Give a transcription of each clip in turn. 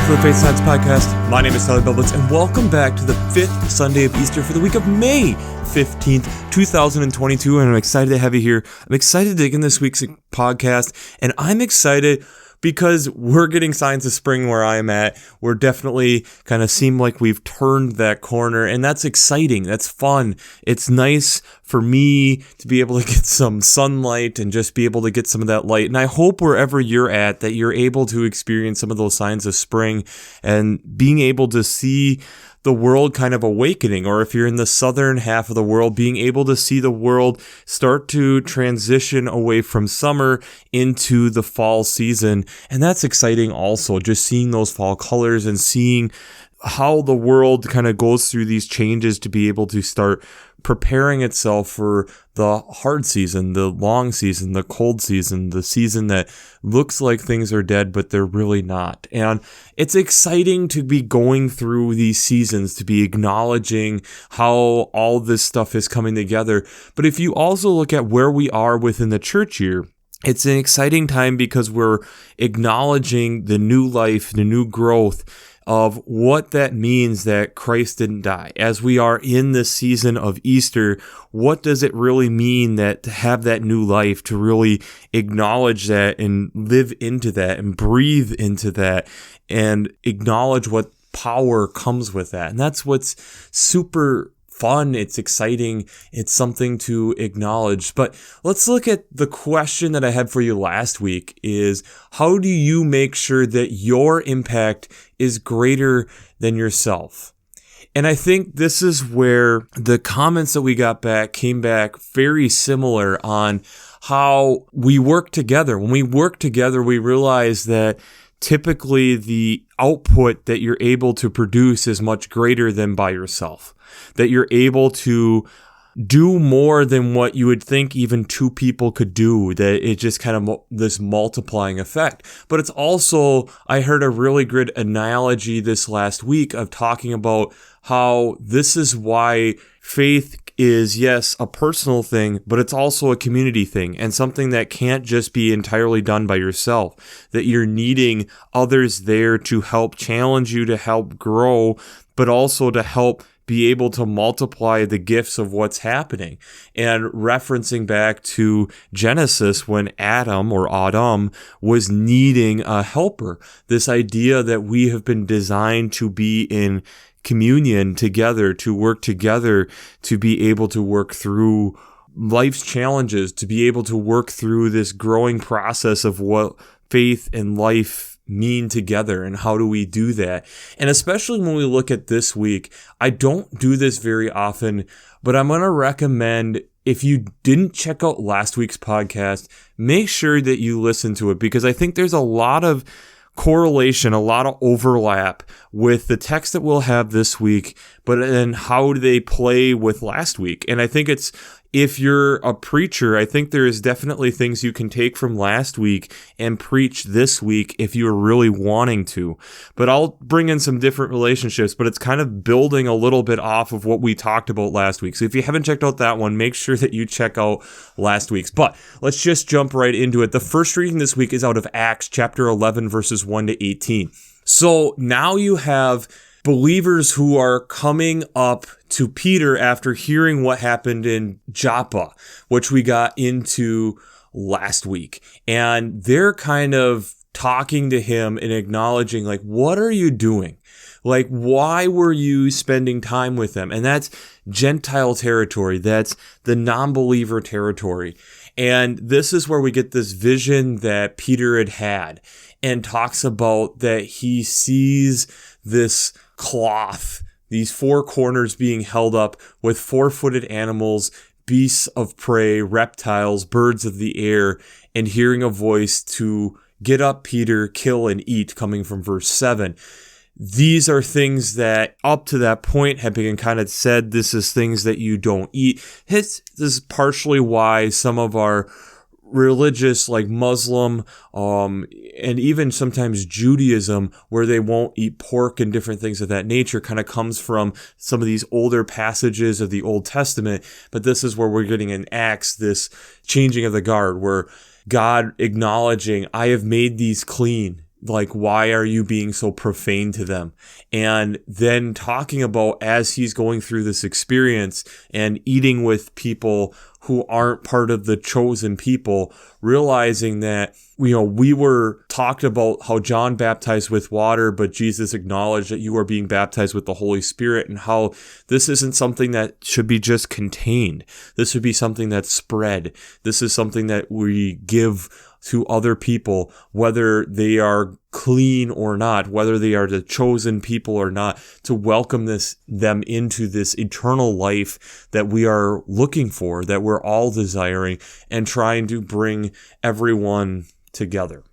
for the Faith Science Podcast. My name is Tyler Bublitz, and welcome back to the 5th Sunday of Easter for the week of May 15th, 2022, and I'm excited to have you here. I'm excited to dig in this week's podcast, and I'm excited because we're getting signs of spring where I'm at. We're definitely kind of seem like we've turned that corner, and that's exciting. That's fun. It's nice for me to be able to get some sunlight and just be able to get some of that light. And I hope wherever you're at that you're able to experience some of those signs of spring and being able to see the world kind of awakening, or if you're in the southern half of the world, being able to see the world start to transition away from summer into the fall season. And that's exciting also, just seeing those fall colors and seeing how the world kind of goes through these changes to be able to start preparing itself for the hard season, the long season, the cold season, the season that looks like things are dead, but they're really not. And it's exciting to be going through these seasons, to be acknowledging how all this stuff is coming together. But if you also look at where we are within the church year, it's an exciting time because we're acknowledging the new life, the new growth of what that means that Christ didn't die. As we are in this season of Easter, what does it really mean that to have that new life, to really acknowledge that and live into that and breathe into that and acknowledge what power comes with that? And that's what's super fun. It's exciting. It's something to acknowledge. But let's look at the question that I had for you last week is, how do you make sure that your impact is greater than yourself? And I think this is where the comments that we got back came back very similar on how we work together. When we work together, we realize that typically the output that you're able to produce is much greater than by yourself. That you're able to do more than what you would think even two people could do, that it just kind of this multiplying effect. But it's also, I heard a really good analogy this last week of talking about how this is why faith is, yes, a personal thing, but it's also a community thing and something that can't just be entirely done by yourself, that you're needing others there to help challenge you, to help grow, but also to help be able to multiply the gifts of what's happening. And referencing back to Genesis when Adam was needing a helper, this idea that we have been designed to be in communion together, to work together, to be able to work through life's challenges, to be able to work through this growing process of what faith and life mean together, and how do we do that? And especially when we look at this week, I don't do this very often, but I'm going to recommend, if you didn't check out last week's podcast, make sure that you listen to it, because I think there's a lot of correlation, a lot of overlap with the text that we'll have this week, but then how do they play with last week? And I think it's, if you're a preacher, I think there is definitely things you can take from last week and preach this week if you're really wanting to. But I'll bring in some different relationships, but it's kind of building a little bit off of what we talked about last week. So if you haven't checked out that one, make sure that you check out last week's. But let's just jump right into it. The first reading this week is out of Acts chapter 11, verses 1 to 18. So now you have believers who are coming up to Peter after hearing what happened in Joppa, which we got into last week. And they're kind of talking to him and acknowledging, like, what are you doing? Like, why were you spending time with them? And that's Gentile territory. That's the non-believer territory. And this is where we get this vision that Peter had and talks about that he sees this cloth, these four corners being held up with four-footed animals, beasts of prey, reptiles, birds of the air, and hearing a voice to get up, Peter, kill and eat, coming from verse 7. These are things that up to that point have been kind of said, this is things that you don't eat. This is partially why some of our religious, like Muslim, and even sometimes Judaism, where they won't eat pork and different things of that nature, kind of comes from some of these older passages of the Old Testament. But this is where we're getting in Acts, this changing of the guard, where God acknowledging, I have made these clean. Like, why are you being so profane to them? And then talking about, as he's going through this experience and eating with people who aren't part of the chosen people, realizing that, we were talked about how John baptized with water, but Jesus acknowledged that you are being baptized with the Holy Spirit, and how this isn't something that should be just contained. This should be something that's spread. This is something that we give to other people, whether they are clean or not, whether they are the chosen people or not, to welcome them into this eternal life that we are looking for, that we're all desiring, and trying to bring everyone together.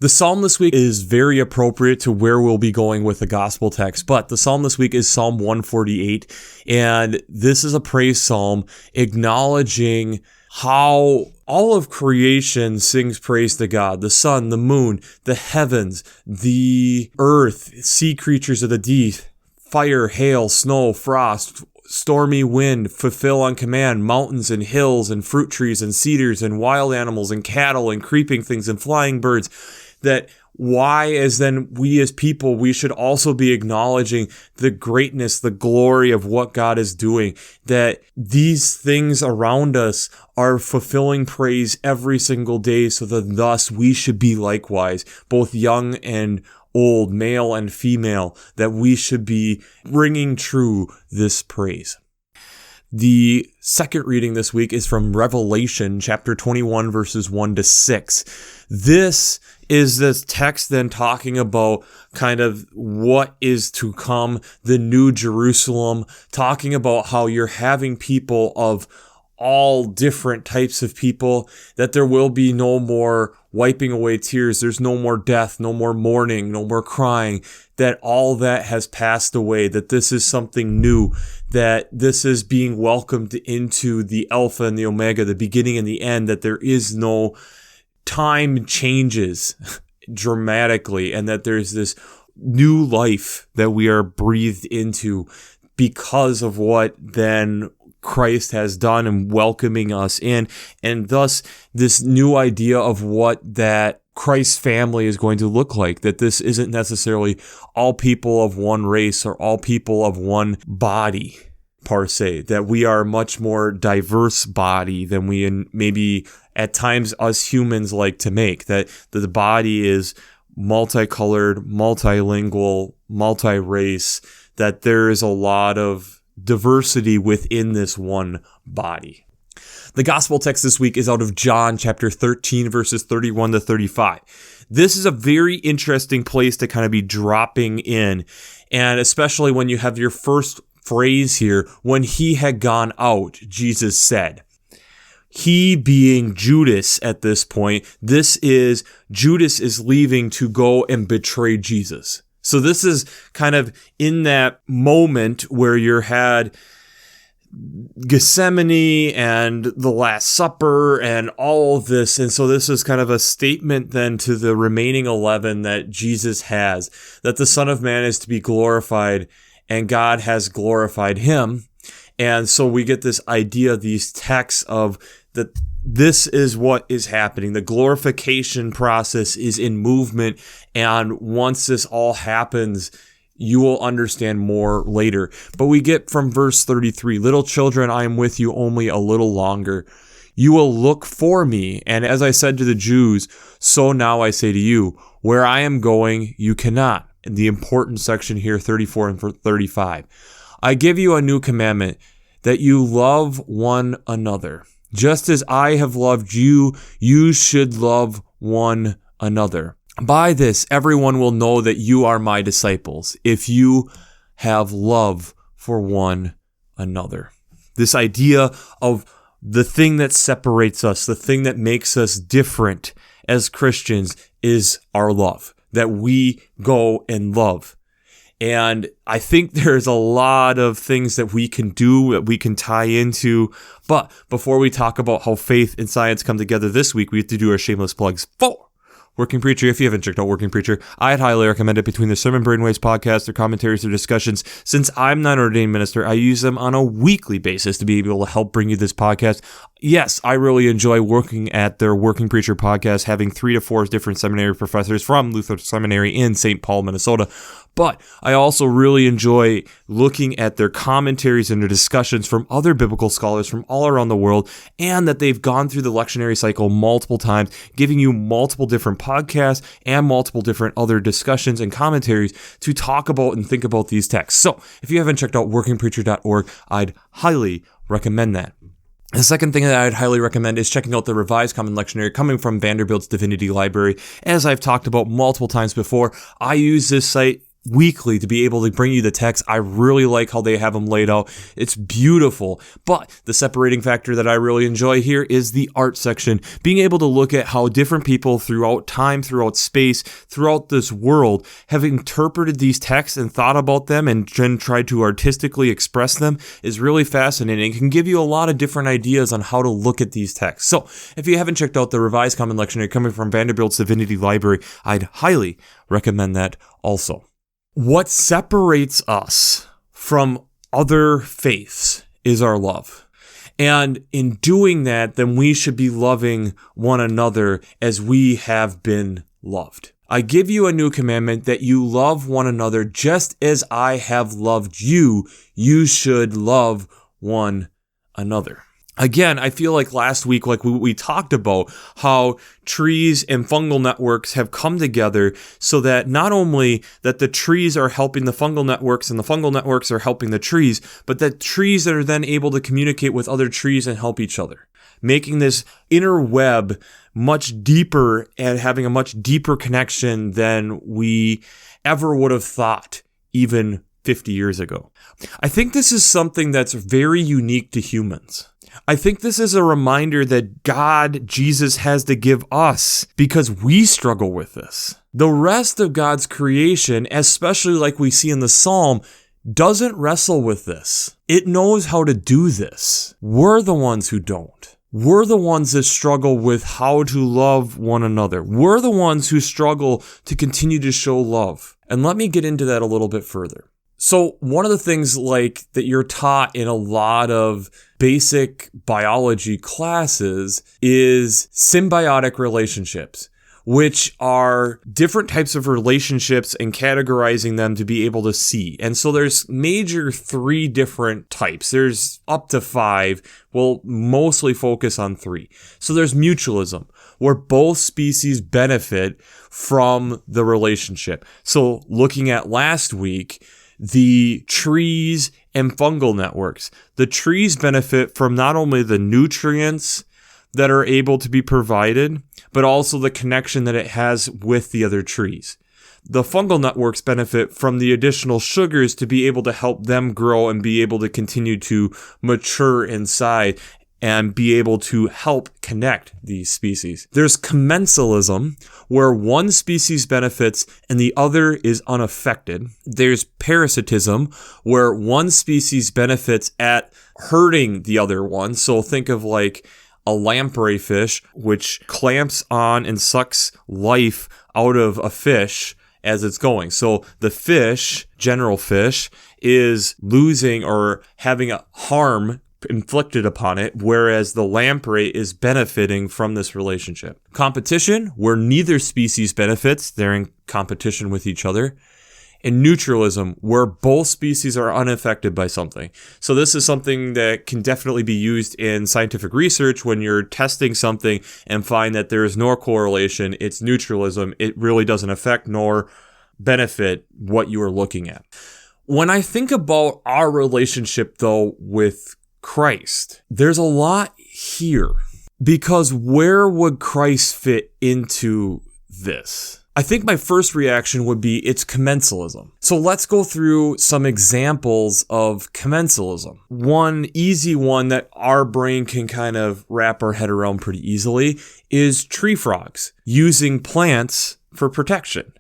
The psalm this week is very appropriate to where we'll be going with the gospel text, but the psalm this week is Psalm 148, and this is a praise psalm acknowledging how all of creation sings praise to God. The sun, the moon, the heavens, the earth, sea creatures of the deep, fire, hail, snow, frost, stormy wind, fulfill on command, mountains and hills and fruit trees and cedars and wild animals and cattle and creeping things and flying birds. That why, as then we as people, we should also be acknowledging the greatness, the glory of what God is doing, that these things around us are fulfilling praise every single day, so that thus we should be likewise, both young and old, male and female, that we should be bringing true this praise. The second reading this week is from Revelation chapter 21, verses 1 to 6. This is this text then talking about kind of what is to come, the new Jerusalem, talking about how you're having people of all different types of people, that there will be no more wiping away tears. There's no more death, no more mourning, no more crying, that all that has passed away, that this is something new, that this is being welcomed into the Alpha and the Omega, the beginning and the end, that there is no time changes dramatically, and that there's this new life that we are breathed into because of what then Christ has done and welcoming us in, and thus this new idea of what that Christ's family is going to look like, that this isn't necessarily all people of one race or all people of one body per se, that we are a much more diverse body than we maybe at times us humans like to make, that the body is multicolored, multilingual, multi-race, that there is a lot of diversity within this one body. The gospel text this week is out of John chapter 13, verses 31 to 35. This is a very interesting place to kind of be dropping in, and especially when you have your first phrase here, when he had gone out, Jesus said. He being Judas at this point, Judas is leaving to go and betray Jesus. So this is kind of in that moment where you had Gethsemane and the Last Supper and all of this. And so this is kind of a statement then to the remaining 11 that Jesus has, that the Son of Man is to be glorified and God has glorified him. And so we get this idea, these texts of that this is what is happening. The glorification process is in movement. And once this all happens, you will understand more later. But we get from verse 33, little children, I am with you only a little longer. You will look for me. And as I said to the Jews, so now I say to you, where I am going, you cannot. And the important section here, 34 and 35. I give you a new commandment, that you love one another. Just as I have loved you, you should love one another. By this, everyone will know that you are my disciples, if you have love for one another. This idea of the thing that separates us, the thing that makes us different as Christians, is our love, that we go and love. And I think there's a lot of things that we can do, that we can tie into. But before we talk about how faith and science come together this week, we have to do our shameless plugs Working Preacher. If you haven't checked out Working Preacher, I'd highly recommend it. Between the Sermon Brainwaves podcast, their commentaries, their discussions, since I'm not an ordained minister, I use them on a weekly basis to be able to help bring you this podcast. Yes, I really enjoy working at their Working Preacher podcast, having 3 to 4 different seminary professors from Luther Seminary in St. Paul, Minnesota. But I also really enjoy looking at their commentaries and their discussions from other biblical scholars from all around the world, and that they've gone through the lectionary cycle multiple times, giving you multiple different podcasts and multiple different other discussions and commentaries to talk about and think about these texts. So if you haven't checked out workingpreacher.org, I'd highly recommend that. The second thing that I'd highly recommend is checking out the Revised Common Lectionary coming from Vanderbilt's Divinity Library. As I've talked about multiple times before, I use this site weekly to be able to bring you the text. I really like how they have them laid out. It's beautiful. But the separating factor that I really enjoy here is the art section. Being able to look at how different people throughout time, throughout space, throughout this world have interpreted these texts and thought about them and then tried to artistically express them is really fascinating. It can give you a lot of different ideas on how to look at these texts. So if you haven't checked out the Revised Common Lectionary coming from Vanderbilt's Divinity Library, I'd highly recommend that also. What separates us from other faiths is our love. And in doing that, then we should be loving one another as we have been loved. I give you a new commandment, that you love one another just as I have loved you. You should love one another. Again, I feel like last week, like we talked about how trees and fungal networks have come together so that not only that the trees are helping the fungal networks and the fungal networks are helping the trees, but that trees are then able to communicate with other trees and help each other, making this inner web much deeper and having a much deeper connection than we ever would have thought even 50 years ago. I think this is something that's very unique to humans. I think this is a reminder that God, Jesus, has to give us because we struggle with this. The rest of God's creation, especially like we see in the Psalm, doesn't wrestle with this. It knows how to do this. We're the ones who don't. We're the ones that struggle with how to love one another. We're the ones who struggle to continue to show love. And let me get into that a little bit further. So one of the things like that you're taught in a lot of basic biology classes is symbiotic relationships, which are different types of relationships and categorizing them to be able to see. And so there's major 3 different types. There's up to 5. We'll mostly focus on 3. So there's mutualism, where both species benefit from the relationship. So looking at last week, the trees and fungal networks. The trees benefit from not only the nutrients that are able to be provided, but also the connection that it has with the other trees. The fungal networks benefit from the additional sugars to be able to help them grow and be able to continue to mature inside and be able to help connect these species. There's commensalism, where one species benefits and the other is unaffected. There's parasitism, where one species benefits at hurting the other one. So think of like a lamprey fish, which clamps on and sucks life out of a fish as it's going. So the fish, general fish, is losing or having a harm inflicted upon it, whereas the lamprey is benefiting from this relationship. Competition, where neither species benefits, they're in competition with each other. And neutralism, where both species are unaffected by something. So this is something that can definitely be used in scientific research when you're testing something and find that there is no correlation. It's neutralism. It really doesn't affect nor benefit what you are looking at. When I think about our relationship, though, with Christ, there's a lot here, because where would Christ fit into this? I think my first reaction would be it's commensalism. So let's go through some examples of commensalism. One easy one that our brain can kind of wrap our head around pretty easily is tree frogs using plants for protection.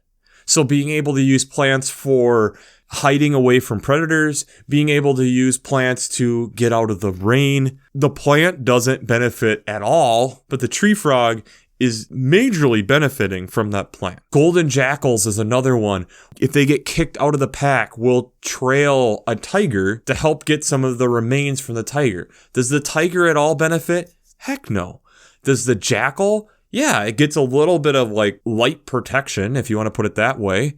So being able to use plants for hiding away from predators, being able to use plants to get out of the rain. The plant doesn't benefit at all, but the tree frog is majorly benefiting from that plant. Golden jackals is another one. If they get kicked out of the pack, will trail a tiger to help get some of the remains from the tiger. Does the tiger at all benefit? Heck no. Does the jackal? Yeah, it gets a little bit of like light protection, if you want to put it that way.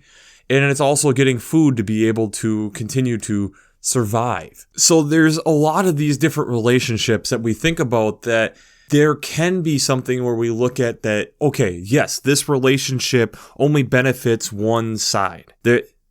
And it's also getting food to be able to continue to survive. So there's a lot of these different relationships that we think about that there can be something where we look at that, okay, yes, this relationship only benefits one side.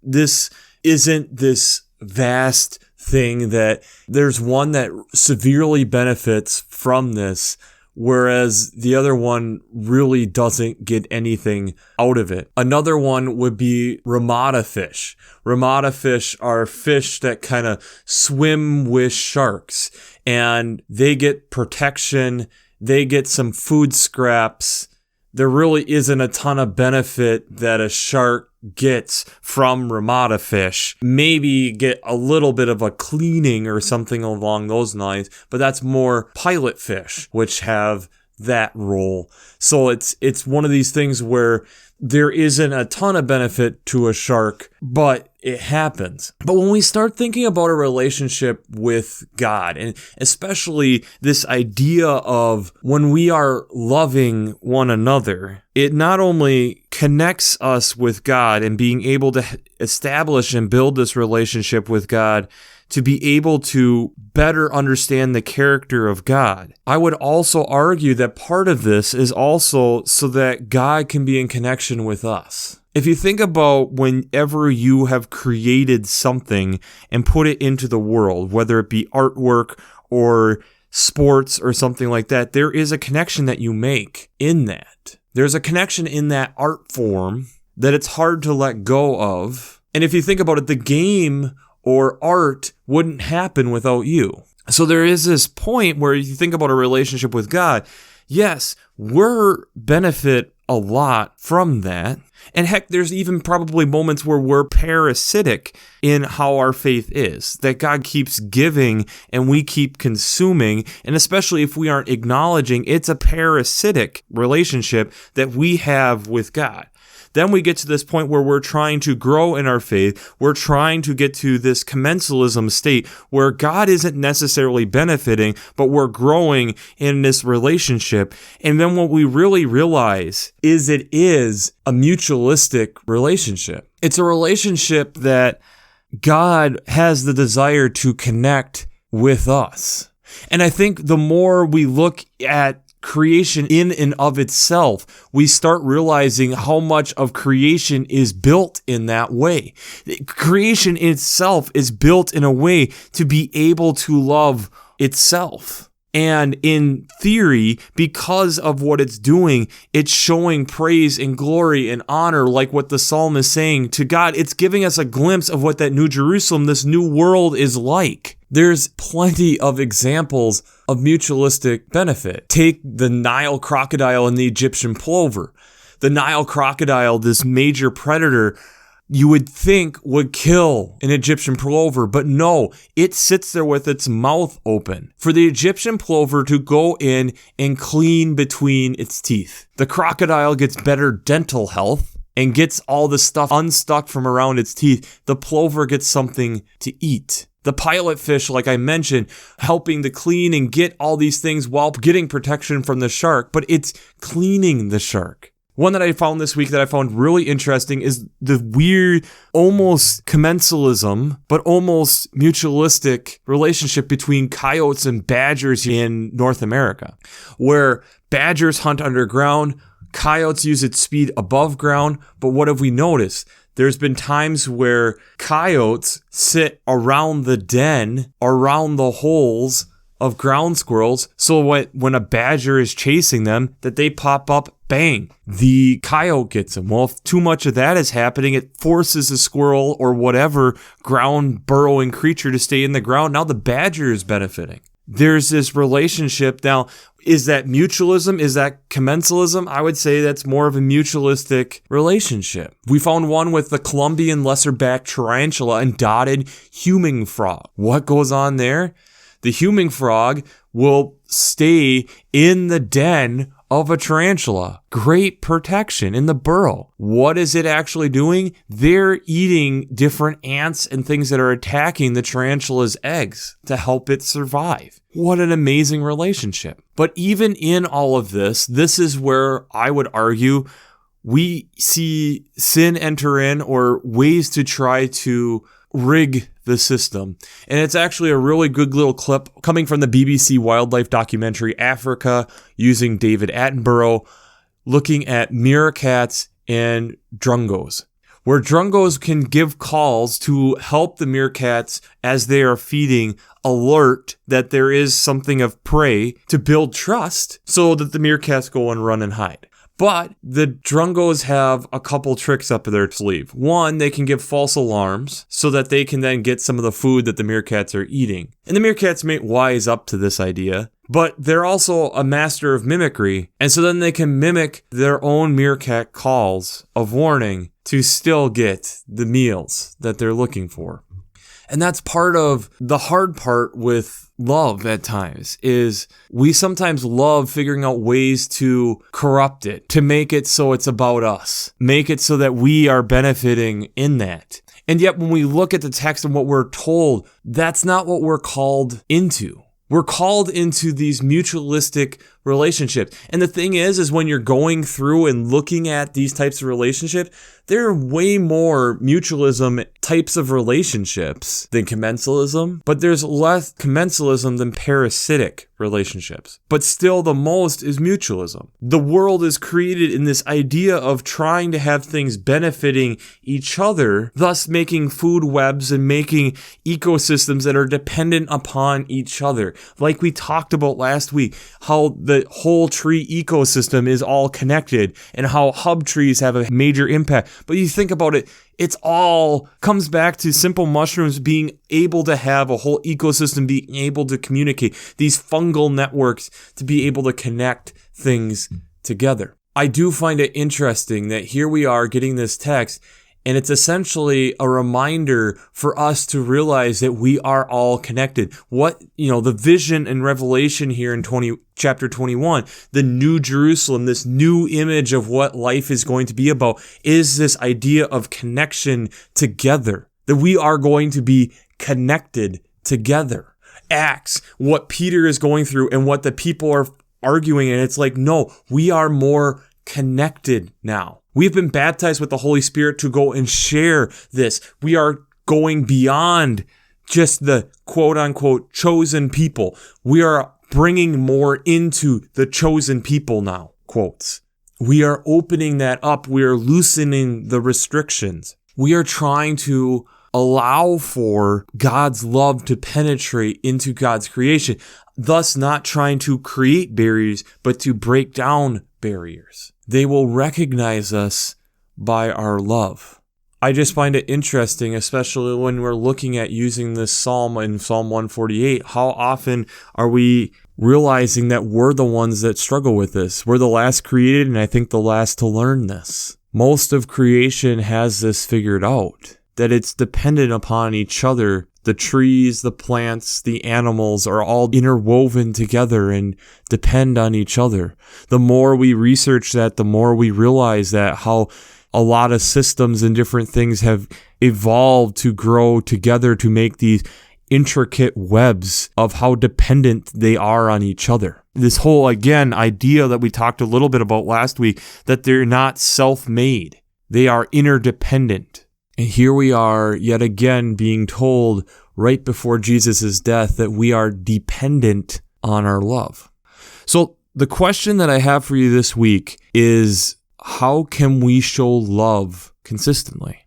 This isn't this vast thing that there's one that severely benefits from this, whereas the other one really doesn't get anything out of it. Another one would be Ramada fish. Ramada fish are fish that kind of swim with sharks, and they get protection. They get some food scraps. There really isn't a ton of benefit that a shark gets from Ramada fish. Maybe get a little bit of a cleaning or something along those lines, but that's more pilot fish, which have that role. So it's one of these things where there isn't a ton of benefit to a shark, but it happens. But when we start thinking about a relationship with God, and especially this idea of when we are loving one another, it not only connects us with God and being able to establish and build this relationship with God to be able to better understand the character of God. I would also argue that part of this is also so that God can be in connection with us. If you think about whenever you have created something and put it into the world, whether it be artwork or sports or something like that, there is a connection that you make in that. There's a connection in that art form that it's hard to let go of. And if you think about it, the game or art wouldn't happen without you. So there is this point where you think about a relationship with God. Yes, we're benefit a lot from that. And heck, there's even probably moments where we're parasitic in how our faith is, that God keeps giving and we keep consuming. And especially if we aren't acknowledging it's a parasitic relationship that we have with God. Then we get to this point where we're trying to grow in our faith. We're trying to get to this commensalism state where God isn't necessarily benefiting, but we're growing in this relationship. And then what we really realize is it is a mutualistic relationship. It's a relationship that God has the desire to connect with us. And I think the more we look at creation in and of itself, we start realizing how much of creation is built in that way. Creation itself is built in a way to be able to love itself. And in theory, because of what it's doing, it's showing praise and glory and honor, like what the psalm is saying to God. It's giving us a glimpse of what that New Jerusalem, this new world is like. There's plenty of examples of mutualistic benefit. Take the Nile crocodile and the Egyptian plover. The Nile crocodile, this major predator, you would think would kill an Egyptian plover, but no, it sits there with its mouth open for the Egyptian plover to go in and clean between its teeth. The crocodile gets better dental health and gets all the stuff unstuck from around its teeth. The plover gets something to eat. The pilot fish, like I mentioned, helping to clean and get all these things while getting protection from the shark, but it's cleaning the shark. One that I found this week that I found really interesting is the weird, almost commensalism, but almost mutualistic relationship between coyotes and badgers in North America, where badgers hunt underground, coyotes use its speed above ground, but what have we noticed? There's been times where coyotes sit around the den, around the holes of ground squirrels, so when a badger is chasing them, that they pop up, bang, the coyote gets them. Well, if too much of that is happening, it forces a squirrel or whatever ground burrowing creature to stay in the ground. Now the badger is benefiting. There's this relationship. Now, is that mutualism? Is that commensalism? I would say that's more of a mutualistic relationship. We found one with the Colombian lesser-backed tarantula and dotted humming frog. What goes on there? The humming frog will stay in the den of a tarantula. Great protection in the burrow. What is it actually doing? They're eating different ants and things that are attacking the tarantula's eggs to help it survive. What an amazing relationship. But even in all of this, this is where I would argue we see sin enter in, or ways to try to rig the system. And it's actually a really good little clip coming from the BBC wildlife documentary Africa, using David Attenborough, looking at meerkats and drungos, where drungos can give calls to help the meerkats as they are feeding, alert that there is something of prey, to build trust so that the meerkats go and run and hide. But the drungos have a couple tricks up their sleeve. One, they can give false alarms so that they can then get some of the food that the meerkats are eating. And the meerkats may wise up to this idea, but they're also a master of mimicry. And so then they can mimic their own meerkat calls of warning to still get the meals that they're looking for. And that's part of the hard part with love at times, is we sometimes love figuring out ways to corrupt it, to make it so it's about us, make it so that we are benefiting in that. And yet when we look at the text and what we're told, that's not what we're called into. We're called into these mutualistic relationships. And the thing is when you're going through and looking at these types of relationships, there are way more mutualism types of relationships than commensalism, but there's less commensalism than parasitic relationships. But still the most is mutualism. The world is created in this idea of trying to have things benefiting each other, thus making food webs and making ecosystems that are dependent upon each other. Like we talked about last week, how the whole tree ecosystem is all connected and how hub trees have a major impact. But you think about it, it's all comes back to simple mushrooms being able to have a whole ecosystem, being able to communicate, these fungal networks to be able to connect things together. I do find it interesting that here we are getting this text, and it's essentially a reminder for us to realize that we are all connected. What, the vision and revelation here in chapter 21, the new Jerusalem, this new image of what life is going to be about, is this idea of connection together, that we are going to be connected together. Acts, what Peter is going through and what the people are arguing, and it's like, no, we are more connected now. We've been baptized with the Holy Spirit to go and share this. We are going beyond just the quote-unquote chosen people. We are bringing more into the chosen people now, quotes. We are opening that up. We are loosening the restrictions. We are trying to allow for God's love to penetrate into God's creation, thus not trying to create barriers, but to break down barriers. They will recognize us by our love. I just find it interesting, especially when we're looking at using this psalm in Psalm 148, how often are we realizing that we're the ones that struggle with this? We're the last created, and I think the last to learn this. Most of creation has this figured out, that it's dependent upon each other. The trees, the plants, the animals are all interwoven together and depend on each other. The more we research that, the more we realize that how a lot of systems and different things have evolved to grow together to make these intricate webs of how dependent they are on each other. This whole, again, idea that we talked a little bit about last week, that they're not self-made. They are interdependent. And here we are yet again being told right before Jesus' death that we are dependent on our love. So the question that I have for you this week is, how can we show love consistently?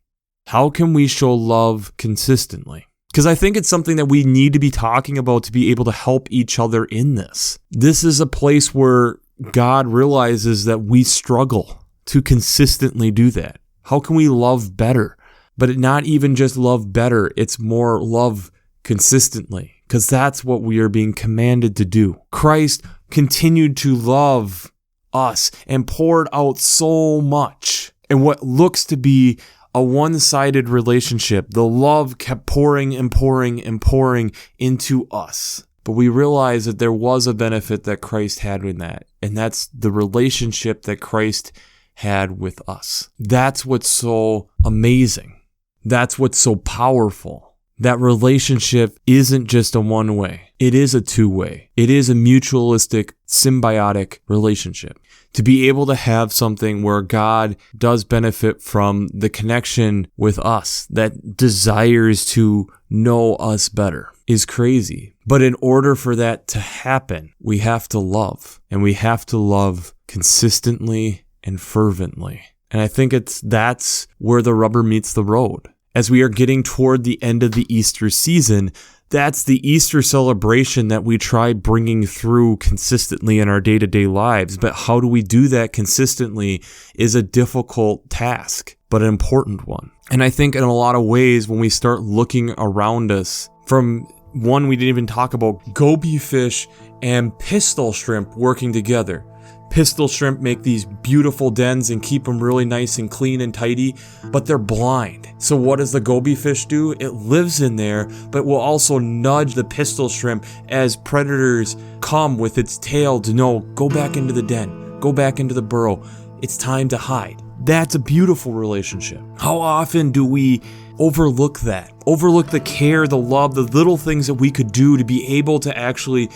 How can we show love consistently? Because I think it's something that we need to be talking about to be able to help each other in this. This is a place where God realizes that we struggle to consistently do that. How can we love better? But not even just love better, it's more love consistently, because that's what we are being commanded to do. Christ continued to love us and poured out so much. And what looks to be a one-sided relationship, the love kept pouring and pouring and pouring into us. but we realize that there was a benefit that Christ had in that, and that's the relationship that Christ had with us. That's what's so amazing. That's what's so powerful. That relationship isn't just a one-way. It is a two-way. It is a mutualistic, symbiotic relationship. To be able to have something where God does benefit from the connection with us, that desires to know us better, is crazy. But in order for that to happen, we have to love. And we have to love consistently and fervently. And I think that's where the rubber meets the road. As we are getting toward the end of the Easter season, that's the Easter celebration that we try bringing through consistently in our day-to-day lives. But how do we do that consistently is a difficult task, but an important one. And I think in a lot of ways, when we start looking around us, from one we didn't even talk about, goby fish and pistol shrimp working together. Pistol shrimp make these beautiful dens and keep them really nice and clean and tidy, but they're blind. So what does the goby fish do? It lives in there, but will also nudge the pistol shrimp as predators come with its tail to know, go back into the den, go back into the burrow. It's time to hide. That's a beautiful relationship. How often do we overlook that? Overlook the care, the love, the little things that we could do to be able to actually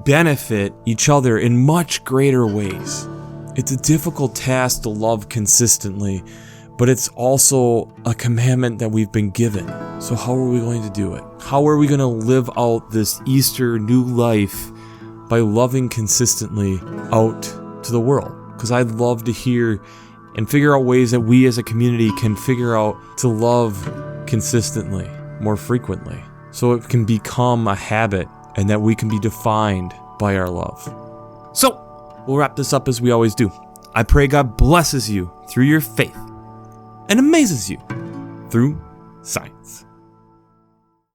benefit each other in much greater ways. It's a difficult task to love consistently, but it's also a commandment that we've been given. So how are we going to do it? How are we going to live out this Easter new life by loving consistently out to the world? Because I'd love to hear and figure out ways that we as a community can figure out to love consistently, more frequently, so it can become a habit and that we can be defined by our love. So, we'll wrap this up as we always do. I pray God blesses you through your faith and amazes you through science.